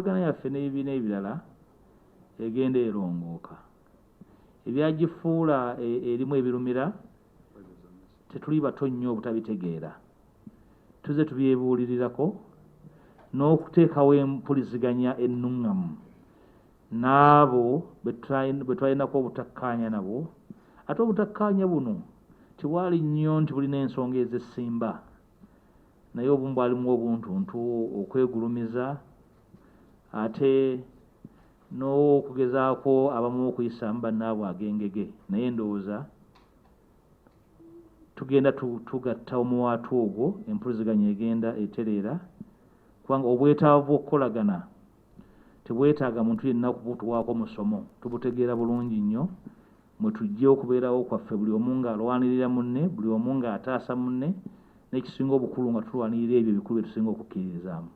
enkolagana yaffe n'ebibiina ebirala egenda erongooka. Ebyagifuula erimu ebirumira tetuli bato nnyo obutabitegeera. Tuze tubyebuulirirako n'okuteekawo empuliziganya ennuŋŋamu n'abo bwe twalinako obutakkaanya nabo. Ate obutakkaanya buno tebwali nnyo nti bulina ensonga ez'essimba, naye obumu bwalimu obuntuntu, okwegulumiza, ate n'okugezaako abamu okuyisaamu bannaabwe agengege. Naye ndowooza tugenda tugatta omuwaatu ogwo, empuliziganya egenda etereera, kubanga obwetaavu bw'okukolagana tebwetaaga muntu yenna kubutuwaako musomo. Tubutegeera bulungi nnyo mwe tujja okubeerawo kwaffe, buli omu ng'alwanirira munne, buli omu ng'ataasa munne, n'ekisinga obukulu nga tulwanirira ebyo ebikulu bye tusinga okukkiririzaamu.